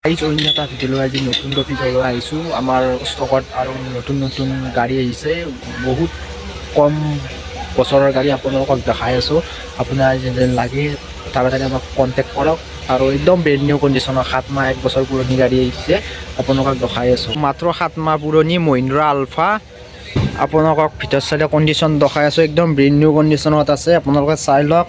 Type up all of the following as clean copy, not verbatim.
এই অন্য এটা ভিডিঅ' আজি নতুন টপিক লৈ আহিছোঁ। আমাৰ ষ্টকত আৰু নতুন গাড়ী আহিছে, বহুত কম বছৰৰ গাড়ী আপোনালোকক দেখাই আছোঁ। আপোনাৰ যদি লাগে তাড়াতাড়ি আমাক কণ্টেক্ট কৰক। আৰু একদম ব্ৰেণ্ড নিউ কণ্ডিশ্যনৰ 7 মাহ 1 বছৰ পুৰণি গাড়ী আহিছে, আপোনালোকক দেখাই আছোঁ। মাত্ৰ 7 মাহ পুৰণি মহিন্দ্ৰা আলফা আপোনালোকক ভিতৰত চাইডে কণ্ডিশ্যন দেখাই আছোঁ। একদম ব্ৰেণ্ড নিউ কণ্ডিশ্যনত আছে, আপোনালোকে চাই লওক।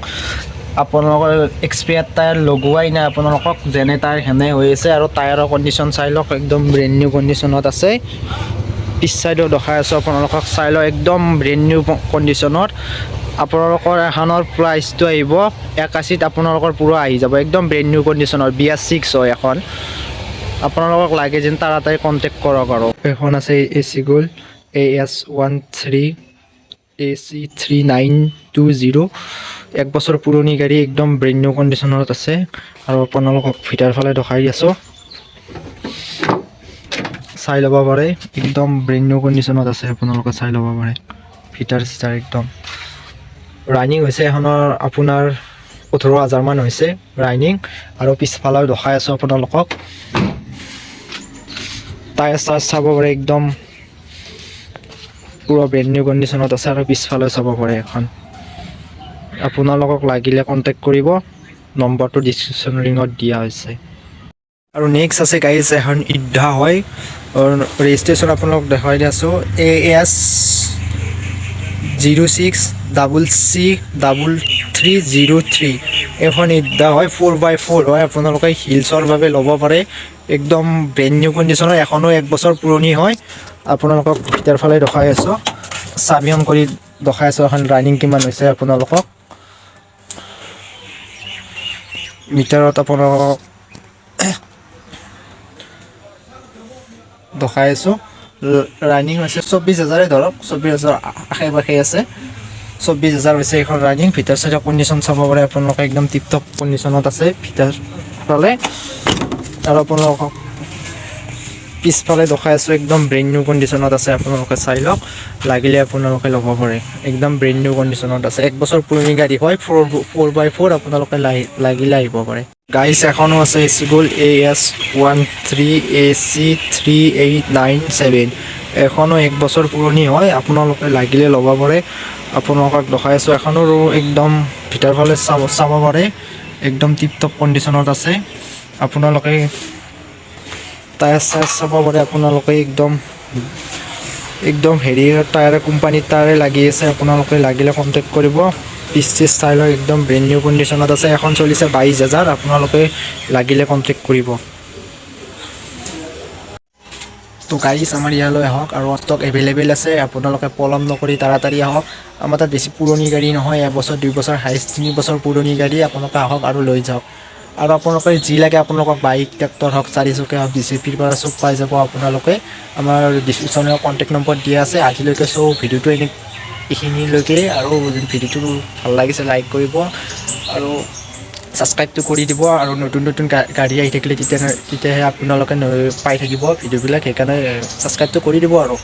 আপোনালোকৰ এক্সপায়াৰ টায়াৰ লগোৱাই নাই, আপোনালোকক যেনে টায়াৰ সেনে হৈ আছে। আৰু টায়াৰৰ কণ্ডিশ্যন চাই লওক, একদম ব্ৰেণ্ড নিউ কণ্ডিশ্যনত আছে। পিছ চাইডেও দেখাই আছোঁ, আপোনালোকক চাই লওক, একদম ব্ৰেণ্ড নিউ কণ্ডিশ্যনত। আপোনালোকৰ এখনৰ প্ৰাইচটো আহিব 81, আপোনালোকৰ পুৰা আহি যাব। একদম ব্ৰেণ্ড নিউ কণ্ডিশ্যনৰ BS6 হয় এখন। আপোনালোকক লাগে যেন তাড়াতাড়ি কণ্টেক্ট কৰক। আৰু এখন আছে AC Gold AS13 AC3920, 1 বছৰ পুৰণি গাড়ী, একদম ব্ৰেণ্ড নিউ কণ্ডিশ্যনত আছে। আৰু আপোনালোকক ভিতৰ ফালে দেখাই আছোঁ, চাই ল'ব পাৰে, একদম ব্ৰেণ্ড নিউ কণ্ডিশ্যনত আছে। আপোনালোকে চাই ল'ব পাৰে, ভিতৰ চিটাৰ একদম ৰানিং হৈছে। এখনৰ আপোনাৰ 18,000 মান হৈছে ৰানিং। আৰু পিছফালেও দেখাই আছোঁ আপোনালোকক, টায়াৰ চাৰ্জ চাব পাৰে, একদম পুৰা ব্ৰেণ্ড নিউ কণ্ডিশ্যনত আছে। আৰু পিছফালে চাব পাৰে এখন। আপোনালোকক লাগিলে কণ্টেক্ট কৰিব, নম্বৰটো ডিছক্ৰিপশ্যন লিংকত দিয়া হৈছে। আৰু নেক্সট আছে গাড়ী এখন ইদ্ধা হয়, ৰেজিষ্ট্ৰেশ্যন আপোনালোক দেখাই দি আছোঁ AS06CC3303। এখন ইদ্ধা হয়, 4x4 হয়, আপোনালোকে হিলছৰ বাবে ল'ব পাৰে। একদম ব্ৰেণ্ড নিউ কণ্ডিশ্যনৰ, এখনো 1 বছৰ পুৰণি হয়। আপোনালোকক ভিতৰ ফালে দেখাই আছোঁ, চাবি অন কৰি দেখাই আছোঁ এখন ৰানিং কিমান হৈছে। আপোনালোকক মিটাৰত আপোনালোকক দেখাই আছোঁ, ৰানিং হৈছে 24,000 ধৰক, 24,000 আশে-পাশে আছে। 24,000 হৈছে এখন ৰানিং। ভিতৰ চাইডৰ কণ্ডিশ্যন চাব পাৰে আপোনালোকে, একদম টিপটপ কণ্ডিশ্যনত আছে ভিতৰ ফালে। আৰু আপোনালোকক পিছফালে দেখাই আছোঁ, একদম ব্ৰেণ্ড নিউ কণ্ডিশ্যনত আছে। আপোনালোকে চাই লওক, লাগিলে আপোনালোকে ল'ব পাৰে, একদম ব্ৰেণ্ড নিউ কণ্ডিশ্যনত আছে। 1 বছৰ পুৰণি গাড়ী হয়, 4x4, আপোনালোকে লাগিলে আহিব পাৰে। গাড়ী এখনো আছে AC Gold AS13 AC3897, এখনো 1 বছৰ পুৰণি হয়, আপোনালোকে লাগিলে ল'ব পাৰে। আপোনালোকক দেখাই আছোঁ, এখনৰো একদম ভিতৰ ফালে চাব পাৰে, একদম টিপটপ কণ্ডিশ্যনত আছে। আপোনালোকে টায়াৰ চাৰ্জ চাব পাৰে, আপোনালোকে একদম হেৰি টায়াৰ, কোম্পানীৰ টায়াৰে লাগি আছে। আপোনালোকে লাগিলে কণ্টেক্ট কৰিব। পিচ ষ্টাইলৰ একদম ব্ৰেণ্ড নিউ কণ্ডিশ্যনত আছে। এখন চলিছে 22,000, আপোনালোকে লাগিলে কণ্টেক্ট কৰিব। তো গাড়ী আমাৰ ইয়ালৈ আহক, আৰু ষ্টক এভেইলেবল আছে। আপোনালোকে পলম নকৰি তাড়াতাড়ি আহক। আমাৰ তাত বেছি পুৰণি গাড়ী নহয়, 1 বছৰ 2 বছৰ হাইষ্ট 3 বছৰ পুৰণি গাড়ী। আপোনালোকে আহক আৰু লৈ যাওক। আৰু আপোনালোকে যি লাগে, আপোনালোকক বাইক, ট্ৰেক্টৰ হওক, 4 চকীয়া হওক, JCBৰ পৰা চব পাই যাব। আপোনালোকে আমাৰ ডিছক্ৰিপশ্যনত কণ্টেক্ট নম্বৰ দিয়া আছে। আজিলৈকে ভিডিঅ'টো এইখিনিলৈকে। আৰু ভিডিঅ'টো ভাল লাগিছে লাইক কৰিব, আৰু ছাবস্ক্ৰাইবটো কৰি দিব। আৰু নতুন গাড়ী আহি থাকিলে তেতিয়াহে আপোনালোকে পাই থাকিব ভিডিঅ'বিলাক। সেইকাৰণে ছাবস্ক্ৰাইবটো কৰি দিব আৰু।